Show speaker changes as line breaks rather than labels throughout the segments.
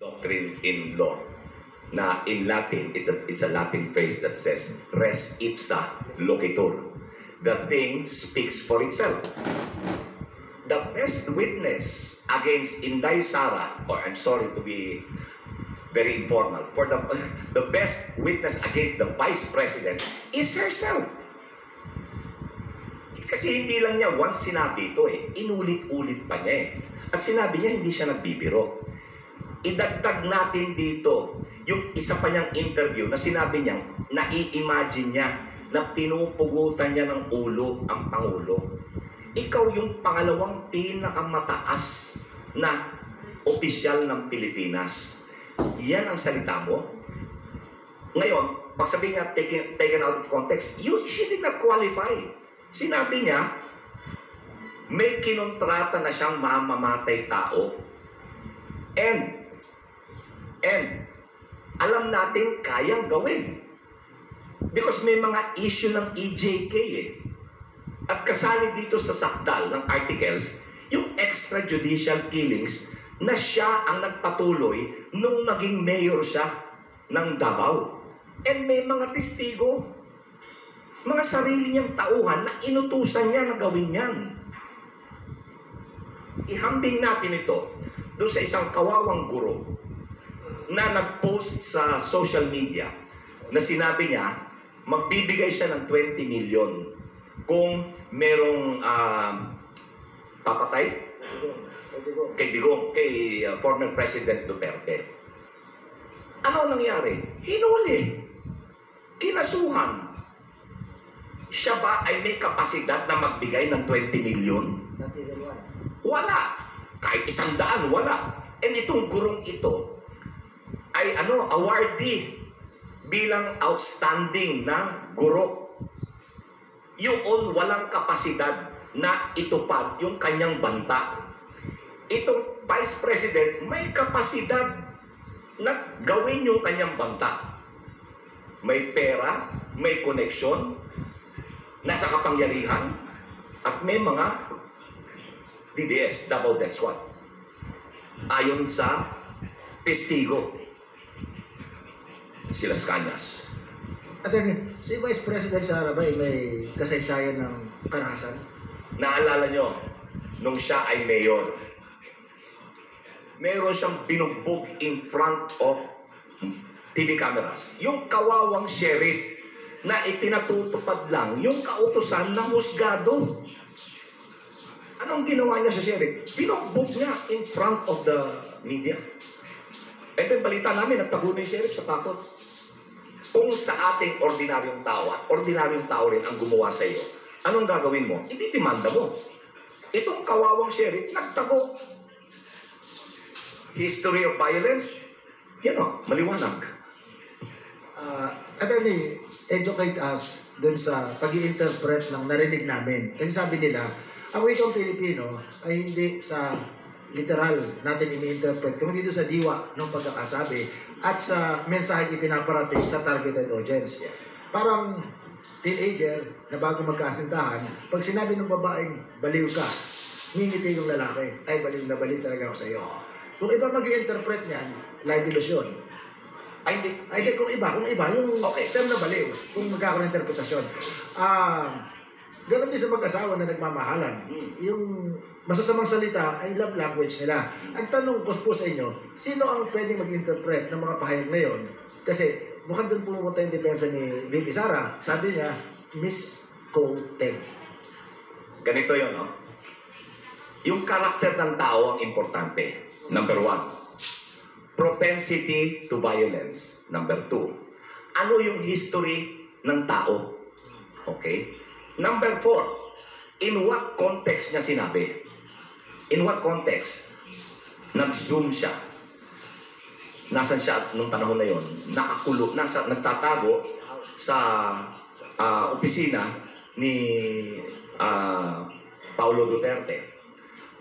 doctrine in law na in Latin, it's a Latin phrase that says res ipsa loquitur. The thing speaks for itself. The best witness against Inday Sara, or I'm sorry to be very informal, for the best witness against the Vice President is herself. Kasi hindi lang niya once sinabi ito inulit-ulit pa niya At sinabi niya hindi siya nagbibiro. Idagdag natin dito yung isa pa niyang interview na sinabi niya, nai-imagine niya na pinupugutan niya ng ulo ang Pangulo. Ikaw yung pangalawang pinakamataas na opisyal ng Pilipinas. Yan ang salita mo. Ngayon, pag sabihin niya taken out of context, she did not qualify. Sinabi niya, may kinontrata na siyang mamamatay tao. And alam natin kayang gawin. Because may mga issue ng EJK At kasali dito sa sakdal ng articles, yung extrajudicial killings na siya ang nagpatuloy nung naging mayor siya ng Davao. And may mga testigo, mga sarili niyang tauhan na inutusan niya na gawin yan. Ihambing natin ito doon sa isang kawawang guro na nag-post sa social media na sinabi niya magbibigay siya ng 20 million kung merong papatay kay former President Duterte. Ano nangyari? Hinuli. Kinasuhan. Siya ba ay may kapasidad na magbigay ng 20 million? Wala. Kahit 100, wala. And itong gurong ito ay awardee bilang outstanding na guro. Yun walang kapasidad na itupad yung kanyang banta. Itong Vice President may kapasidad na gawin yung kanyang banta. May pera, may koneksyon, nasa kapangyarihan, at may mga DDS, double death squad. Ayon sa testigo, si Las Cañas.
Attorney, si Vice President Sara ba may kasaysayan ng karahasan?
Naalala nyo, nung siya ay mayor, meron siyang binugbog in front of TV cameras. Yung kawawang sheriff na ipinatutupad lang yung kautusan ng husgado. Anong ginawa niya sa sheriff? Binugbog niya in front of the media. Ito yung balita namin, nagtago na yung sheriff sa takot. Kung sa ating ordinaryong tao, at ordinaryong tao rin ang gumawa sa iyo, anong gagawin mo? Ititimanda mo. Itong kawawang sheriff, nagtago. History of violence, maliwanag.
Attorney, educate us dun sa pag-i-interpret ng narinig namin. Kasi sabi nila, ang wikang Pilipino ay hindi sa literal natin ini-interpret, kundi dito sa diwa ng pagkakasabi at sa mensahe ipinaparating sa targeted audience. Parang teenager na bago magkasintahan, pag sinabi ng babaeng, baliw ka, ngingiti yung lalaki, ay baliw na baliw talaga ako sa iyo. Kung iba mag-i-interpret niyan, live illusion. Ay, hindi, kung iba, yung term na baliw, kung magkakaroon ng interpretasyon. Ganon din sa mag-asawa na nagmamahalan. Yung masasamang salita ay love language nila. Ang tanong ko po sa inyo, sino ang pwedeng mag-interpret ng mga pahayag na yon? Kasi mukhang doon pumunta yung depensa ni VP Sara. Sabi niya, misquoted.
Ganito yun, no? Yung karakter ng tao ang importante. Number 1. Propensity to violence. Number 2. Ano yung history ng tao? Okay? Number 4. In what context niya sinabi? In what context? Nag-zoom siya. Nasaan siya nung panahon na yon? Nakakulong, nagtatago sa opisina ni Paulo Duterte.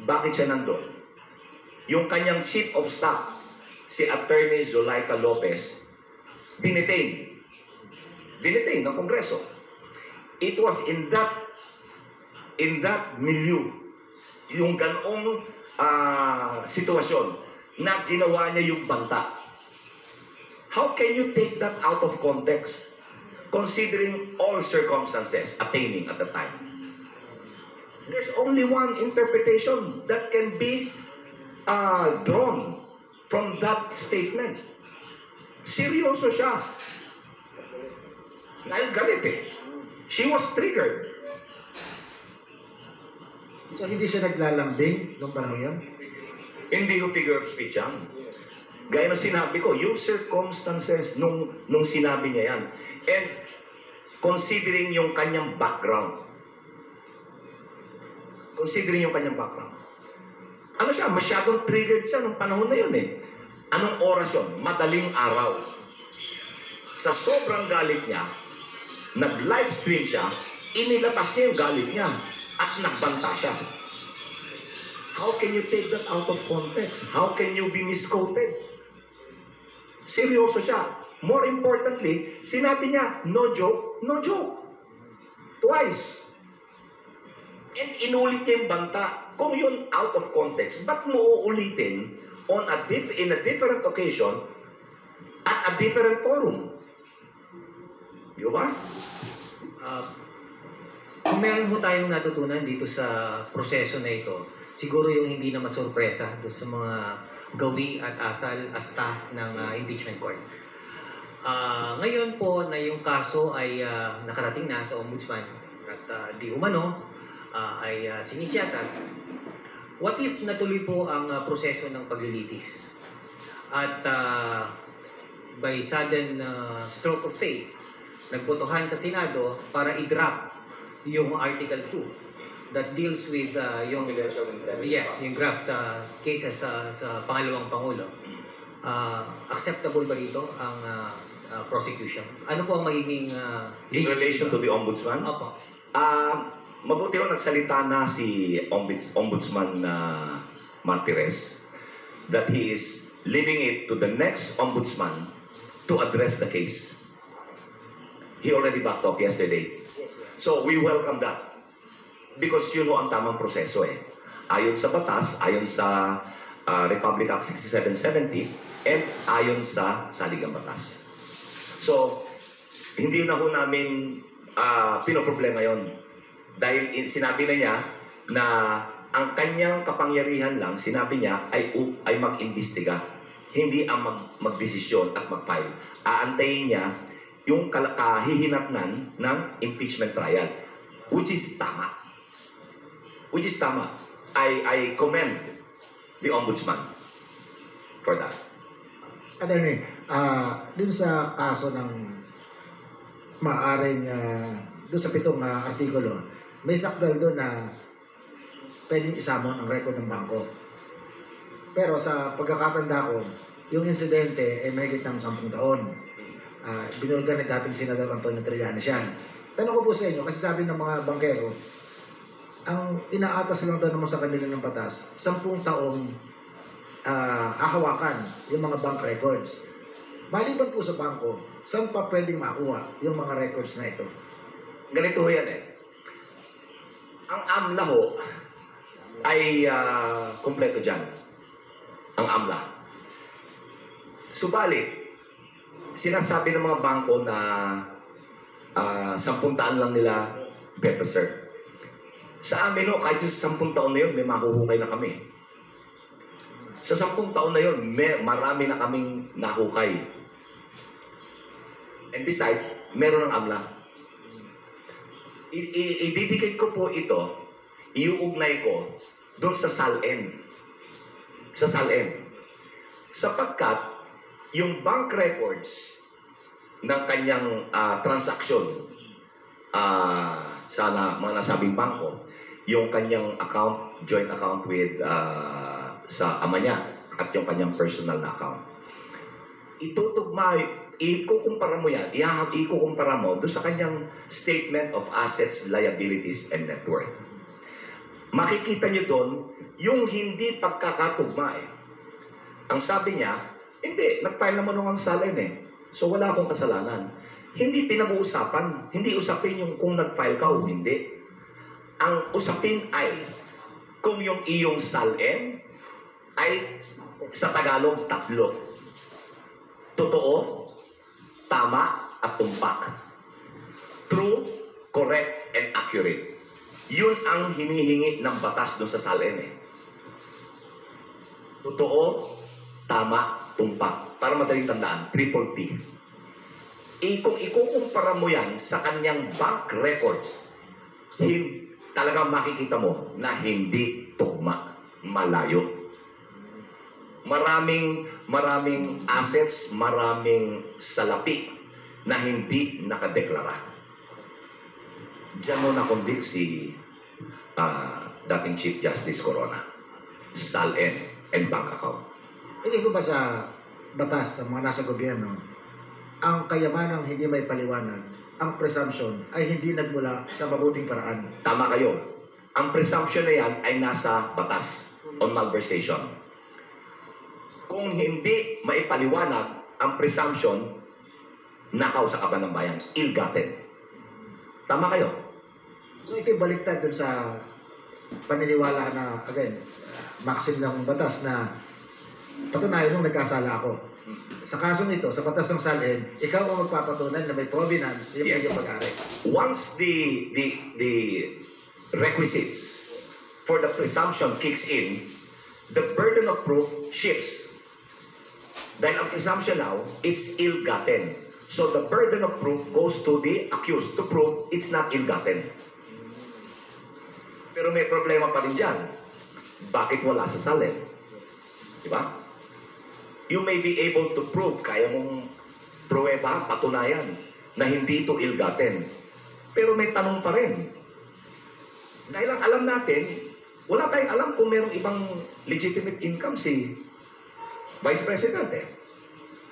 Bakit siya nandun? Yung kanyang chief of staff, si Attorney Zulaika Lopez, dinitain ng Kongreso. It was in that milieu, yung ganong sitwasyon na ginawa niya yung banta. How can you take that out of context? Considering all circumstances attaining at the time. There's only one interpretation that can be drawn from that statement. Seryoso siya. Dahil galit eh. She was triggered.
So hindi siya naglalambing nung panahon yun?
Hindi yung figure of speech yan. Gaya ng sinabi ko, yung circumstances nung sinabi niya yan. And considering yung kanyang background. Considering yung kanyang background. Ano siya? Masyadong triggered siya nung panahon na yun eh. Anong oras yun? Madaling araw. Sa sobrang galit niya, nag-livestream siya, inilatas niya yung galit niya at nagbanta siya. How can you take that out of context? How can you be misquoted? Seryoso siya. More importantly, sinabi niya, no joke, no joke. Twice. And inulit niya yung banta. Kung yun out of context, ba't mo uulitin in a different occasion at a different forum? Di ba?
Kung meron mo tayong natutunan dito sa proseso na ito, siguro yung hindi na masurpresa doon sa mga gawi at asta ng impeachment court. Ngayon po na yung kaso ay nakarating na sa ombudsman at di umano ay sinisiyasat, what if natuloy po ang proseso ng paglilitis? At by sudden stroke of fate, nagbotohan sa Senado para i-drop yung Article 2 that deals with yung graft cases sa pangalawang Pangulo. Acceptable ba dito ang prosecution? Ano po ang magiging
in relation to the ombudsman?
Opo.
Mabuti ko nagsalita na si Ombudsman Martires that he is leaving it to the next ombudsman to address the case. He already backed off yesterday. So we welcome that. Because yun ang tamang proseso eh. Ayon sa batas, ayon sa Republic Act 6770, and ayon sa saligang batas. So, hindi na ho namin pinoproblema yon. Dahil sinabi na niya na ang kanyang kapangyarihan lang, sinabi niya, ay mag-imbestiga. Hindi ang magdesisyon at mag-file. Aantayin niya yung kahihinatnan ng impeachment trial, which is tama. Which is tama. I commend the ombudsman for that.
Attorney, dun sa kaso ng maaaring dun sa 7 artikulo, may sakdal doon na pwedeng isamon ang record ng bangko. Pero sa pagkakatanda ko, yung insidente ay mahigit ng 10 taon. Binulgan ni dating Senador Antonio Trillanes yan. Tanong ko po sa inyo, kasi sabi ng mga bangkero, ang inaatas lang daw naman sa kanila ng batas, 10 taong hahawakan yung mga bank records. Maliban po sa bangko, saan pa pwedeng makuha yung mga records na ito?
Ganito yan eh. Ang AMLA ho ay kompleto dyan. Ang AMLA. Subalit, sinasabi ng mga bangko na 10 taon lang nila pe-preserve. Sa amin ho, kahit sa 10 taon na yun, may mahuhukay na kami. Sa 10 taon na yun, marami na kaming nahukay. And besides, meron ng AMLA. Ididikit ko po ito, iuugnay ko doon sa SALN. Sa SALN. Sapagkat, yung bank records ng kanyang transaksyon sa mga nasabing bangko, yung kanyang account, joint account with sa ama niya at yung kanyang personal na account. Itutugma, ikukumpara mo yan, ikukumpara mo doon sa kanyang statement of assets, liabilities, and net worth. Makikita nyo doon yung hindi pagkakatugma eh. Ang sabi niya, hindi, nag-file naman ng SALN eh. So wala akong kasalanan. Hindi pinag-uusapan, hindi usapin yung kung nag-file ka o hindi. Ang usapin ay kung yung iyong SALN ay Sa Tagalog, 3. Totoo, tama, at tumpak. True, correct, and accurate. Yun ang hinihingi ng batas doon sa SALN eh. Totoo, tama, tumpak. Para madaling tandaan, triple T. Kung ikukumpara mo yan sa kanyang bank records, talagang makikita mo na hindi tugma, malayo. Maraming assets, maraming salapi na hindi nakadeklara. Diyan mo na-convict si dating Chief Justice Corona. SALN and bank account.
Hindi ko ba sa batas sa mga nasa gobyerno, ang kayamanang hindi may paliwanag, ang presumption ay hindi nagmula sa mabuting paraan.
Tama kayo. Ang presumption na yan ay nasa batas on malversation. Kung hindi maipaliwanag ang presumption, nakaw sa kaban ng bayan, ill-gotten. Tama kayo?
So ito'y baliktad dun sa paniniwala na, again, maxim ng batas na patunayan nung nagkasala ako. Sa kasong ito, sa batas ng SALN, ikaw ang magpapatunay na may provenance yung
Yes.
iyong pag-ari.
Once the requisites for the presumption kicks in, the burden of proof shifts. Dahil ang presumption now, it's ill-gotten. So the burden of proof goes to the accused to prove it's not ill-gotten. Pero may problema pa rin dyan. Bakit wala sa SALN? Diba? You may be able to prove, kaya mong pruweba, patunayan, na hindi ito ill-gotten. Pero may tanong pa rin. Dahil ang alam natin, wala tayong alam kung mayroong ibang legitimate income si Vice President eh.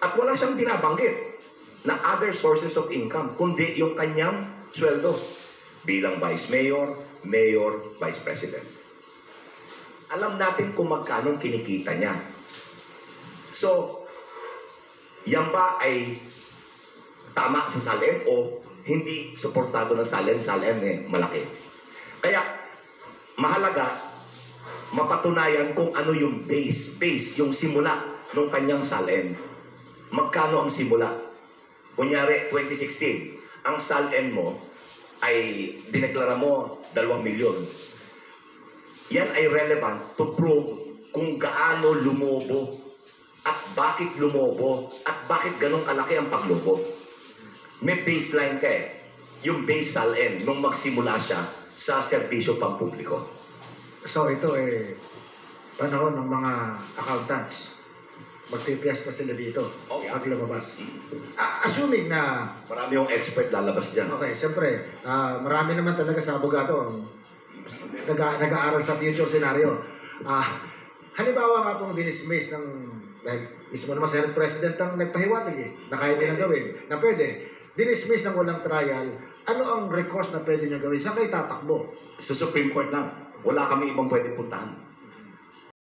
At wala siyang binabanggit na other sources of income, kundi yung kanyang sweldo bilang Vice Mayor, Mayor, Vice President. Alam natin kung magkano kinikita niya. So, yan ba ay tama sa SALN o hindi suportado ng SALN eh, malaki. Kaya, mahalaga, mapatunayan kung ano yung base, yung simula ng kanyang SALN. Magkano ang simula? Kunyari, 2016, ang SALN mo ay dineklara mo 2 milyon. Yan ay relevant to prove kung gaano lumobo at bakit lumobo at bakit ganong kalaki ang paglobo. May baseline ka eh. Yung base SALN nung magsimula siya sa serbisyo pampubliko.
So ito panahon ng mga accountants. Magpipiesta sila dito pag lumabas. Assuming na
Marami yung expert lalabas dyan.
okay, siyempre, marami naman talaga sa abogado ang nag-aaral sa future scenario. Halimbawa nga pong dinismiss ng, dahil mismo naman Senate President ang nagpahiwatig na kaya nilang gawin, na pwede, dinismiss ng walang trial, ano ang recourse na pwede niya gawin? Saan kayo tatakbo?
Sa Supreme Court lang. Wala kami ibang pwede puntahan.